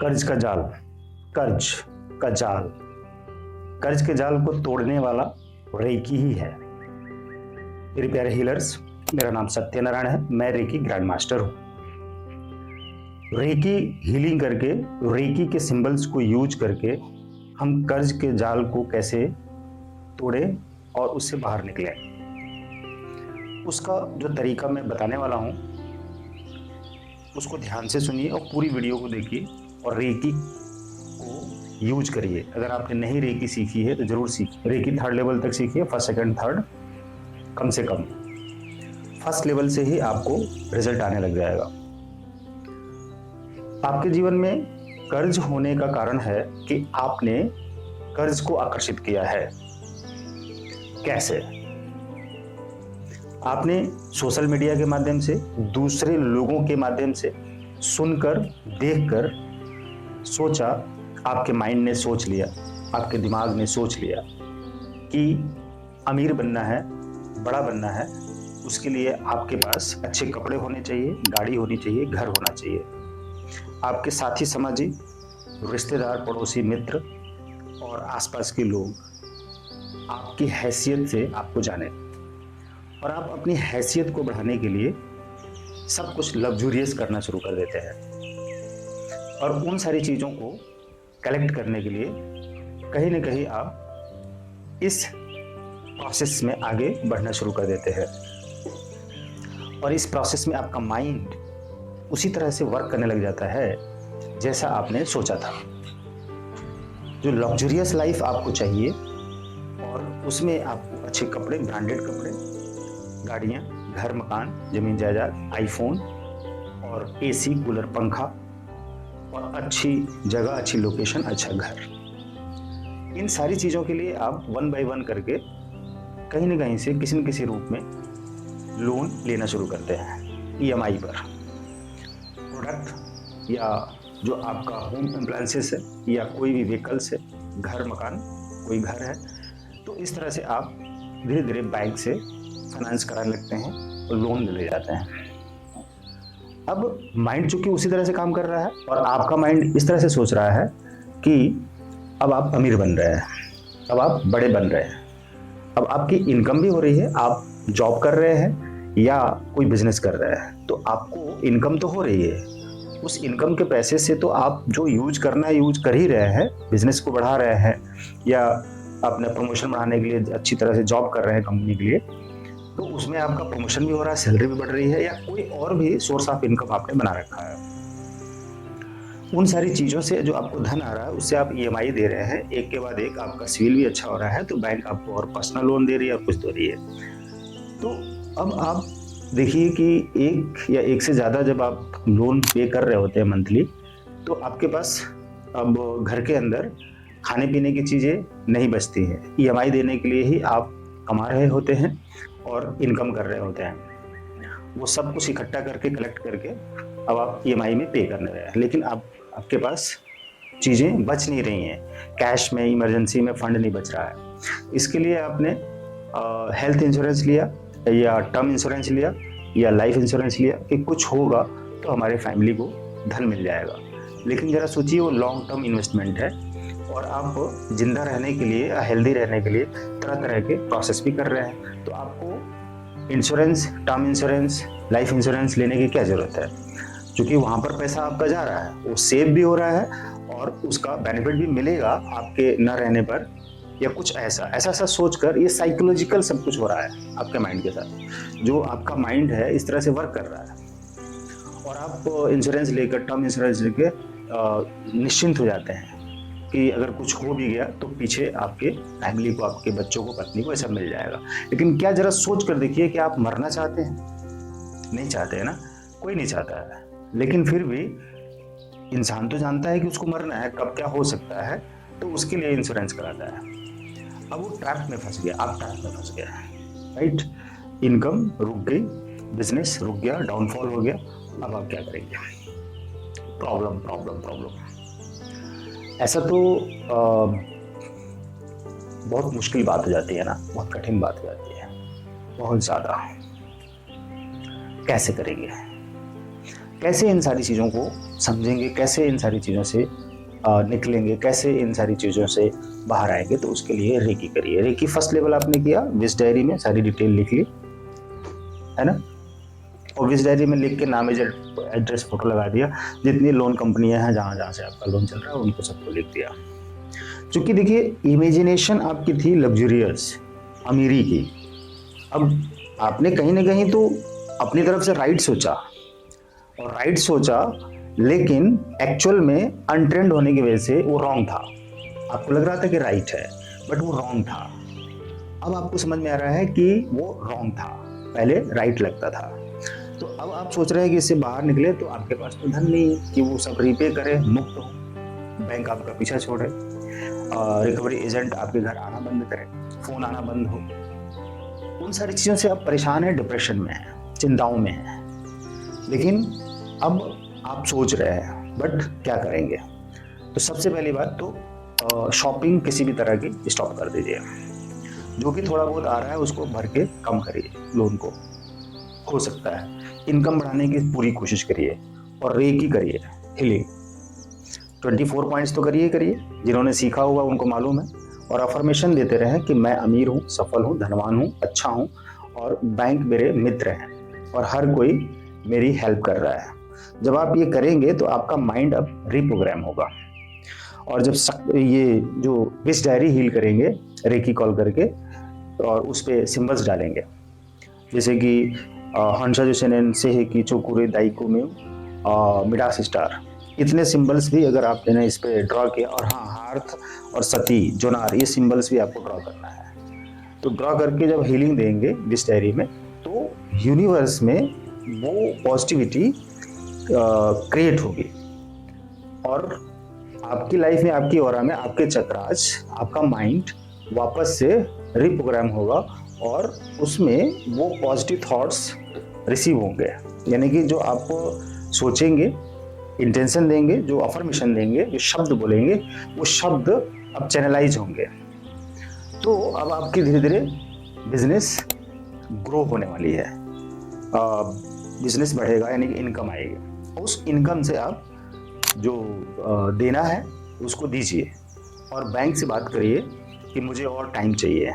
कर्ज का जाल, कर्ज का जाल, कर्ज के जाल को तोड़ने वाला रेकी ही है। मेरे प्यारे हीलर्स, मेरा नाम सत्यनारायण है, मैं रेकी ग्रैंड मास्टर हूँ। रेकी हीलिंग करके, रेकी के सिंबल्स को यूज करके हम कर्ज के जाल को कैसे तोड़े और उससे बाहर निकले, उसका जो तरीका मैं बताने वाला हूँ उसको ध्यान से सुनिए और पूरी वीडियो को देखिए और रेकी को यूज करिए। अगर आपने नहीं रेकी सीखी है तो जरूर सीखिए। रेकी 3rd लेवल तक सीखिए, 1st 2nd 3rd, कम से कम 1st लेवल से ही आपको रिजल्ट आने लग जाएगा। आपके जीवन में कर्ज होने का कारण है कि आपने कर्ज को आकर्षित किया है। कैसे? आपने सोशल मीडिया के माध्यम से, दूसरे लोगों के माध्यम से सुनकर, देखकर सोचा, आपके माइंड ने सोच लिया, आपके दिमाग ने सोच लिया कि अमीर बनना है, बड़ा बनना है, उसके लिए आपके पास अच्छे कपड़े होने चाहिए, गाड़ी होनी चाहिए, घर होना चाहिए। आपके साथी समाजी, रिश्तेदार, पड़ोसी, मित्र और आसपास के लोग आपकी हैसियत से आपको जाने और आप अपनी हैसियत को बढ़ाने के लिए सब कुछ लग्जूरियस करना शुरू कर देते हैं और उन सारी चीज़ों को कलेक्ट करने के लिए कहीं ना कहीं आप इस प्रोसेस में आगे बढ़ना शुरू कर देते हैं और इस प्रोसेस में आपका माइंड उसी तरह से वर्क करने लग जाता है जैसा आपने सोचा था। जो लग्जूरियस लाइफ आपको चाहिए और उसमें आपको अच्छे कपड़े, ब्रांडेड कपड़े, गाड़ियाँ, घर, मकान, जमीन जायदाद, आईफोन और एसी, कूलर, पंखा और अच्छी जगह, अच्छी लोकेशन, अच्छा घर, इन सारी चीज़ों के लिए आप 1 by 1 करके कहीं ना कहीं से किसी न किसी रूप में लोन लेना शुरू करते हैं EMI पर। प्रोडक्ट या जो आपका होम अप्लायंसेस है या कोई भी व्हीकल्स है, घर, मकान, कोई घर है, तो इस तरह से आप धीरे धीरे बैंक से फाइनेंस कराने लगते हैं और लोन ले जाते हैं। अब माइंड चूंकि उसी तरह से काम कर रहा है और आपका माइंड इस तरह से सोच रहा है कि अब आप अमीर बन रहे हैं, अब आप बड़े बन रहे हैं, अब आपकी इनकम भी हो रही है, आप जॉब कर रहे हैं या कोई बिजनेस कर रहे हैं, तो आपको इनकम तो हो रही है। उस इनकम के पैसे से तो आप जो यूज करना है यूज कर ही रहे हैं, बिजनेस को बढ़ा रहे हैं या अपना प्रमोशन बढ़ाने के लिए अच्छी तरह से जॉब कर रहे हैं कंपनी के लिए, तो उसमें आपका प्रमोशन भी हो रहा है, सैलरी भी बढ़ रही है या कोई और भी सोर्स ऑफ इनकम आपने बना रखा है। उन सारी चीज़ों से जो आपको धन आ रहा है उससे आप EMI दे रहे हैं, एक के बाद एक आपका सिविल भी अच्छा हो रहा है, तो बैंक आपको और पर्सनल लोन दे रही है और कुछ दे रही है। तो अब आप देखिए कि एक या एक से ज़्यादा जब आप लोन पे कर रहे होते हैं मंथली, तो आपके पास अब घर के अंदर खाने पीने की चीज़ें नहीं बचती हैं। EMI देने के लिए ही आप कमा रहे होते हैं और इनकम कर रहे होते हैं। वो सब कुछ इकट्ठा करके, कलेक्ट करके अब आप EMI में पे करने रहे हैं, लेकिन आपके पास चीज़ें बच नहीं रही हैं, कैश में, इमरजेंसी में फंड नहीं बच रहा है। इसके लिए आपने हेल्थ इंश्योरेंस लिया या टर्म इंश्योरेंस लिया या लाइफ इंश्योरेंस लिया कि कुछ होगा तो हमारे फैमिली को धन मिल जाएगा, लेकिन ज़रा सोचिए वो लॉन्ग टर्म इन्वेस्टमेंट है और आप जिंदा रहने के लिए, हेल्दी रहने के लिए तरह तरह के प्रोसेस भी कर रहे हैं। तो आपको insurance, term insurance, life insurance लेने की क्या ज़रूरत है? क्योंकि वहाँ पर पैसा आपका जा रहा है, वो सेव भी हो रहा है और उसका बेनिफिट भी मिलेगा आपके न रहने पर या कुछ ऐसा सोचकर। ये साइकोलॉजिकल सब कुछ हो रहा है आपके माइंड के साथ। जो आपका माइंड है इस तरह से वर्क कर रहा है और आप इंश्योरेंस लेकर, टर्म इंश्योरेंस लेकर निश्चिंत हो जाते हैं कि अगर कुछ हो भी गया तो पीछे आपके फैमिली को, आपके बच्चों को, पत्नी को ऐसा मिल जाएगा। लेकिन क्या जरा सोच कर देखिए कि आप मरना चाहते हैं? नहीं चाहते हैं ना, कोई नहीं चाहता है, लेकिन फिर भी इंसान तो जानता है कि उसको मरना है, कब क्या हो सकता है, तो उसके लिए इंश्योरेंस कराता है। अब वो ट्रैप में फंस गया, आप ट्रैप में फंस गया, राइट? इनकम रुक गई, बिजनेस रुक गया, डाउनफॉल हो गया, अब आप क्या करेंगे? Problem problem problem. ऐसा तो बहुत मुश्किल बात हो जाती है ना, बहुत कठिन बात हो जाती है, बहुत ज़्यादा। कैसे करेंगे? कैसे इन सारी चीज़ों को समझेंगे कैसे इन सारी चीज़ों से निकलेंगे, कैसे इन सारी चीज़ों से बाहर आएंगे, तो उसके लिए रेकी करिए। रेकी फर्स्ट लेवल आपने किया, विश डायरी में सारी डिटेल लिख ली, है ना, और विश डायरी में लिख के नाम एड्रेस फोटो लगा दिया, जितनी लोन कंपनियां हैं जहाँ जहाँ से आपका लोन चल रहा है उनको सबको लिख दिया। क्योंकि देखिए इमेजिनेशन आपकी थी लग्जरियस, अमीरी की। अब आपने कहीं ना कहीं तो अपनी तरफ से राइट सोचा, और राइट सोचा, लेकिन एक्चुअल में अनट्रेंड होने की वजह से वो रॉन्ग था। आपको लग रहा था कि राइट है, बट वो रॉन्ग था। अब आपको समझ में आ रहा है कि वो रॉन्ग था, पहले राइट लगता था। तो अब आप सोच रहे हैं कि इससे बाहर निकले, तो आपके पास तो धन नहीं है कि वो सब रीपे करे, मुक्त हो, बैंक आपका पीछा छोड़े, रिकवरी एजेंट आपके घर आना बंद करे, फोन आना बंद हो। उन सारी चीज़ों से आप परेशान हैं, डिप्रेशन में हैं, चिंताओं में हैं। लेकिन अब आप सोच रहे हैं, बट क्या करेंगे? तो सबसे पहली बात तो शॉपिंग किसी भी तरह की स्टॉप कर दीजिए। जो भी थोड़ा बहुत आ रहा है उसको भर के कम करिए, लोन को हो सकता है इनकम बढ़ाने की पूरी कोशिश करिए, और रेकी करिए, हीलिंग 24 पॉइंट्स तो करिए, जिन्होंने सीखा हुआ उनको मालूम है। और अफर्मेशन देते रहें कि मैं अमीर हूँ, सफल हूँ, धनवान हूँ, अच्छा हूँ, और बैंक मेरे मित्र हैं, और हर कोई मेरी हेल्प कर रहा है। जब आप ये करेंगे तो आपका माइंड अब रिप्रोग्राम होगा। और जब ये जो विश डायरी हील करेंगे रेकी कॉल करके, और उस पर सिम्बल्स डालेंगे, जैसे कि हंसा जोसेनेन सेहेकी चोकुरे दाइको में मिडास स्टार, इतने सिंबल्स भी अगर आपने इस पे ड्रॉ किया, और हाँ हार्थ और सती जोनार, ये सिंबल्स भी आपको ड्रॉ करना है। तो ड्रॉ करके जब हीलिंग देंगे विश डायरी में, तो यूनिवर्स में वो पॉजिटिविटी क्रिएट होगी, और आपकी लाइफ में, आपकी ऑरा में, आपके चक्रास, आपका माइंड वापस से रिप्रोग्राम होगा, और उसमें वो पॉजिटिव थॉट्स रिसीव होंगे। यानी कि जो आप सोचेंगे, इंटेंशन देंगे, जो अफर्मेशन देंगे, जो शब्द बोलेंगे, वो शब्द अब चैनलाइज होंगे। तो अब आपकी धीरे धीरे बिजनेस ग्रो होने वाली है, बिजनेस बढ़ेगा, यानी कि इनकम आएगी। उस इनकम से आप जो देना है उसको दीजिए, और बैंक से बात करिए कि मुझे और टाइम चाहिए,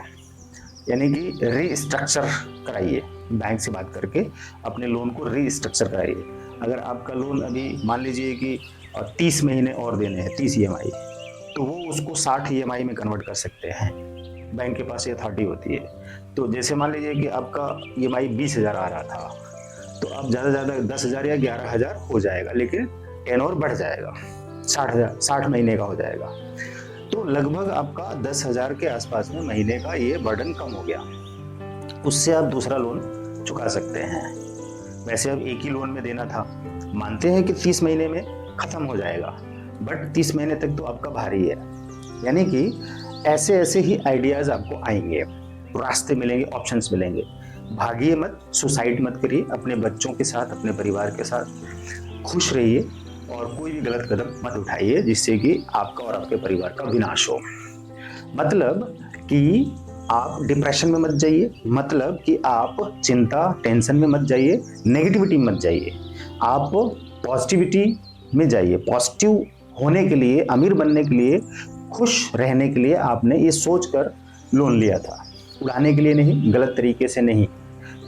यानी कि रीस्ट्रक्चर कराइए। बैंक से बात करके अपने लोन को रीस्ट्रक्चर कराइए। अगर आपका लोन अभी मान लीजिए कि 30 महीने और देने हैं, 30 EMI, तो वो उसको 60 EMI में कन्वर्ट कर सकते हैं। बैंक के पास ये अथॉरिटी होती है। तो जैसे मान लीजिए कि आपका EMI 20,000 आ रहा था, तो अब ज़्यादा से ज़्यादा 10,000 या 11,000 हो जाएगा, लेकिन टेनोर बढ़ जाएगा, 60 महीने का हो जाएगा। तो लगभग आपका 10,000 के आसपास में महीने का ये बर्डन कम हो गया। उससे आप दूसरा लोन चुका सकते हैं। वैसे अब एक ही लोन में देना था, मानते हैं कि 30 महीने में खत्म हो जाएगा, बट 30 महीने तक तो आपका भारी है। यानी कि ऐसे ऐसे ही आइडियाज आपको आएंगे, रास्ते मिलेंगे, ऑप्शंस मिलेंगे। भागिए मत, सुसाइड मत करिए, अपने बच्चों के साथ, अपने परिवार के साथ खुश रहिए, और कोई भी गलत कदम मत उठाइए जिससे कि आपका और आपके परिवार का विनाश हो। मतलब कि आप डिप्रेशन में मत जाइए, मतलब कि आप चिंता, टेंशन में मत जाइए, नेगेटिविटी में मत जाइए, आप पॉजिटिविटी में जाइए। पॉजिटिव होने के लिए, अमीर बनने के लिए, खुश रहने के लिए आपने ये सोचकर लोन लिया था, उड़ाने के लिए नहीं, गलत तरीके से नहीं।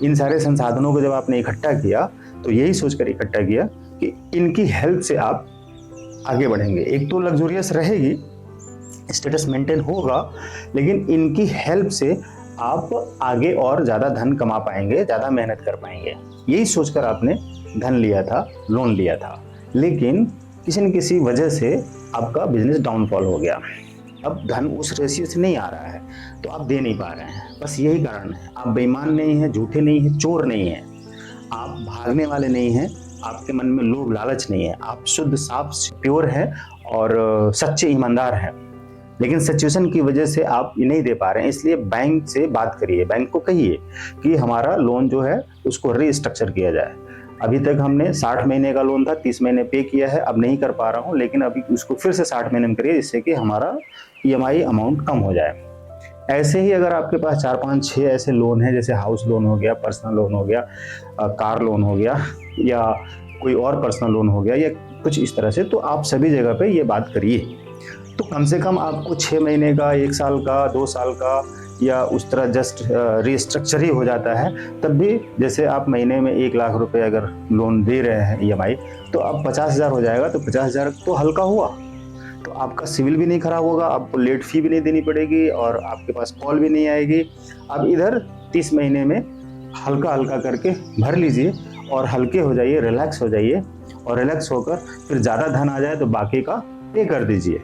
इन सारे संसाधनों को जब आपने इकट्ठा किया, तो यही सोचकर इकट्ठा किया कि इनकी हेल्प से आप आगे बढ़ेंगे। एक तो लग्जरियस रहेगी, स्टेटस मेंटेन होगा, लेकिन इनकी हेल्प से आप आगे और ज़्यादा धन कमा पाएंगे, ज़्यादा मेहनत कर पाएंगे। यही सोचकर आपने धन लिया था, लोन लिया था, लेकिन किसी न किसी वजह से आपका बिजनेस डाउनफॉल हो गया। अब धन उस रेशियो से नहीं आ रहा है, तो आप दे नहीं पा रहे हैं। बस यही कारण है। आप बेईमान नहीं हैं, झूठे नहीं हैं, चोर नहीं हैं, आप भागने वाले नहीं हैं, आपके मन में लोभ लालच नहीं है, आप शुद्ध, साफ, प्योर हैं और सच्चे ईमानदार हैं। लेकिन सिचुएशन की वजह से आप नहीं दे पा रहे हैं, इसलिए बैंक से बात करिए, बैंक को कहिए कि हमारा लोन जो है उसको रीस्ट्रक्चर किया जाए। अभी तक हमने 60 महीने का लोन था, 30 महीने पे किया है, अब नहीं कर पा रहा हूँ, लेकिन अभी उसको फिर से 60 महीने में करिए, जिससे कि हमारा EMI अमाउंट कम हो जाए। ऐसे ही अगर आपके पास 4, 5, 6 ऐसे लोन हैं, जैसे हाउस लोन हो गया, पर्सनल लोन हो गया, कार लोन हो गया, या कोई और पर्सनल लोन हो गया, या कुछ इस तरह से। तो आप सभी जगह पे ये बात करिए। तो कम से कम आपको 6 महीने का, 1 साल का, 2 साल का या उस तरह जस्ट रिस्ट्रक्चर ही हो जाता है, तब भी जैसे आप महीने में 1 लाख रुपए अगर लोन दे रहे हैं ईएमआई, तो अब 50,000 हो जाएगा, तो 50,000 तो हल्का हुआ। तो आपका सिविल भी नहीं खराब होगा, आपको लेट फी भी नहीं देनी पड़ेगी और आपके पास कॉल भी नहीं आएगी। अब इधर 30 महीने में हल्का हल्का करके भर लीजिए और हल्के हो जाइए, रिलैक्स हो जाइए, और रिलैक्स होकर फिर ज़्यादा धन आ जाए तो बाकी का पे कर दीजिए।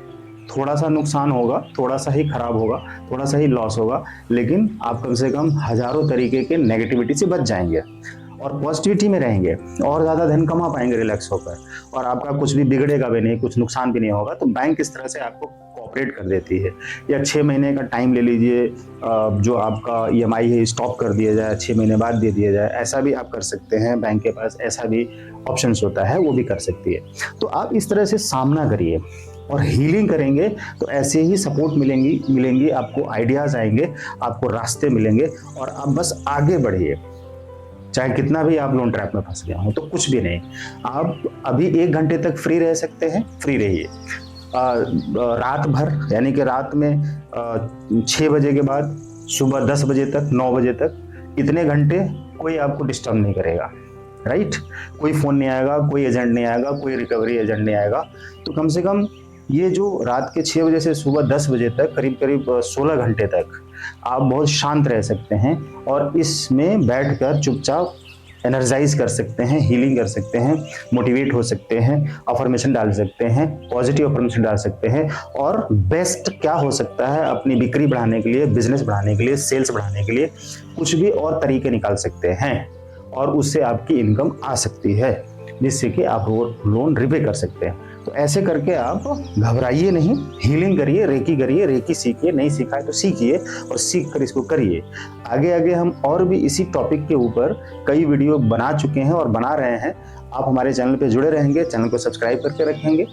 थोड़ा सा नुकसान होगा, थोड़ा सा ही खराब होगा, थोड़ा सा ही लॉस होगा, लेकिन आप कम से कम हजारों तरीके के नेगेटिविटी से बच जाएंगे और पॉजिटिविटी में रहेंगे और ज़्यादा धन कमा पाएंगे रिलैक्स होकर, और आपका कुछ भी बिगड़ेगा भी नहीं, कुछ नुकसान भी नहीं होगा। तो बैंक इस तरह से आपको कोऑपरेट कर देती है। या 6 महीने का टाइम ले लीजिए, जो आपका ईएमआई है स्टॉप कर दिया जाए, 6 महीने बाद दे दिया जाए, ऐसा भी आप कर सकते हैं। बैंक के पास ऐसा भी ऑप्शंस होता है, वो भी कर सकती है। तो आप इस तरह से सामना करिए और हीलिंग करेंगे तो ऐसे ही सपोर्ट मिलेंगी आपको, आइडियाज़ आएंगे, आपको रास्ते मिलेंगे और आप बस आगे बढ़िए। चाहे कितना भी आप लोन ट्रैप में फंस गए हो तो कुछ भी नहीं, आप अभी 1 घंटे तक फ्री रह सकते हैं, फ्री रहिए। रात भर यानी कि रात में 6 बजे के बाद सुबह 10 बजे तक, 9 बजे तक, इतने घंटे कोई आपको डिस्टर्ब नहीं करेगा, राइट। कोई फ़ोन नहीं आएगा, कोई एजेंट नहीं आएगा, कोई रिकवरी एजेंट नहीं आएगा। तो कम से कम ये जो रात के 6 बजे से सुबह 10 बजे तक करीब करीब 16 घंटे तक आप बहुत शांत रह सकते हैं और इसमें बैठकर चुपचाप एनर्जाइज कर सकते हैं, हीलिंग कर सकते हैं, मोटिवेट हो सकते हैं, अफर्मेशन डाल सकते हैं, पॉजिटिव अफर्मेशन डाल सकते हैं। और बेस्ट क्या हो सकता है, अपनी बिक्री बढ़ाने के लिए, बिजनेस बढ़ाने के लिए, सेल्स बढ़ाने के लिए कुछ भी और तरीके निकाल सकते हैं और उससे आपकी इनकम आ सकती है, जिससे कि आप लोन रिपे कर सकते हैं। तो ऐसे करके आप घबराइए नहीं, हीलिंग करिए, रेकी सीखिए, नहीं सीखा है तो सीखिए और सीख कर इसको करिए। आगे हम और भी इसी टॉपिक के ऊपर कई वीडियो बना चुके हैं और बना रहे हैं। आप हमारे चैनल पे जुड़े रहेंगे, चैनल को सब्सक्राइब करके रखेंगे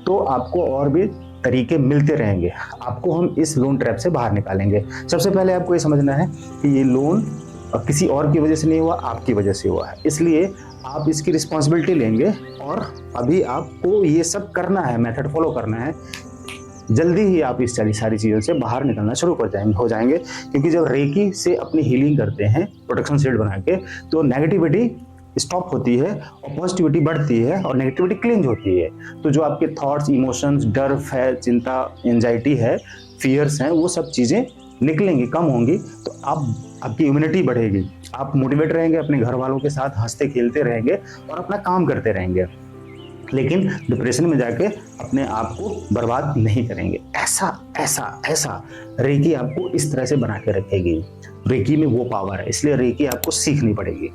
तो आपको और भी तरीके मिलते रहेंगे। आपको हम इस लोन ट्रैप से बाहर निकालेंगे। सबसे पहले आपको ये समझना है कि ये लोन किसी और की वजह से नहीं हुआ, आपकी वजह से हुआ है, इसलिए आप इसकी रिस्पॉन्सिबिलिटी लेंगे और अभी आपको ये सब करना है, मेथड फॉलो करना है। जल्दी ही आप इस सारी चीज़ों से बाहर निकलना शुरू हो जाएंगे क्योंकि जब रेकी से अपनी हीलिंग करते हैं प्रोटेक्शन शील्ड बना के, तो नेगेटिविटी स्टॉप होती है और पॉजिटिविटी बढ़ती है और नेगेटिविटी क्लींज होती है। तो जो आपके थॉट्स, इमोशंस, डर है, चिंता, एंजाइटी है, फियर्स हैं, वो सब चीज़ें निकलेंगी, कम होंगी। तो आपकी इम्यूनिटी बढ़ेगी, आप मोटिवेट रहेंगे, अपने घर वालों के साथ हंसते खेलते रहेंगे और अपना काम करते रहेंगे, लेकिन डिप्रेशन में जाके अपने आप को बर्बाद नहीं करेंगे। ऐसा रेकी आपको इस तरह से बना के रखेगी। रेकी में वो पावर है, इसलिए रेकी आपको सीखनी पड़ेगी।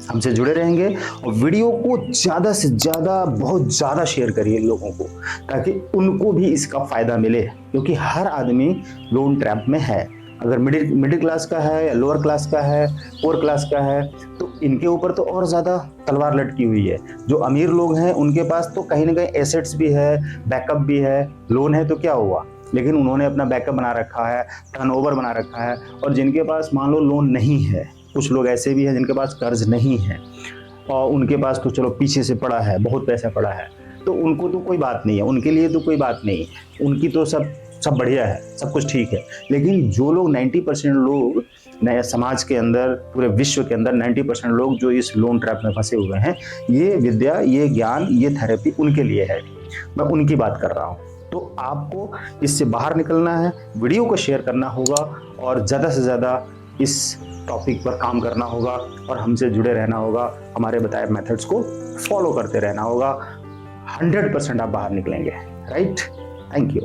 हमसे जुड़े रहेंगे और वीडियो को ज़्यादा से ज़्यादा, बहुत ज़्यादा शेयर करिए लोगों को, ताकि उनको भी इसका फ़ायदा मिले, क्योंकि हर आदमी लोन ट्रैप में है। अगर मिडिल क्लास का है या लोअर क्लास का है, पुअर क्लास का है, तो इनके ऊपर तो और ज़्यादा तलवार लटकी हुई है। जो अमीर लोग हैं उनके पास तो कहीं ना कहीं एसेट्स भी है, बैकअप भी है। लोन है तो क्या हुआ, लेकिन उन्होंने अपना बैकअप बना रखा है, टर्नओवर बना रखा है। और जिनके पास मान लो लोन नहीं है, कुछ लोग ऐसे भी हैं जिनके पास कर्ज नहीं है और उनके पास तो चलो पीछे से पड़ा है, बहुत पैसा पड़ा है, तो उनको तो कोई बात नहीं है, उनके लिए तो कोई बात नहीं है, उनकी तो सब बढ़िया है, सब कुछ ठीक है। लेकिन जो लोग 90% लोग नए समाज के अंदर, पूरे विश्व के अंदर 90% लोग जो इस लोन ट्रैप में फंसे हुए हैं, ये विद्या, ये ज्ञान, ये थेरेपी उनके लिए है। मैं उनकी बात कर रहा हूँ। तो आपको इससे बाहर निकलना है, वीडियो को शेयर करना होगा और ज़्यादा से ज़्यादा इस टॉपिक पर काम करना होगा और हमसे जुड़े रहना होगा, हमारे बताए मेथड्स को फॉलो करते रहना होगा। 100% आप बाहर निकलेंगे, राइट। Thank you.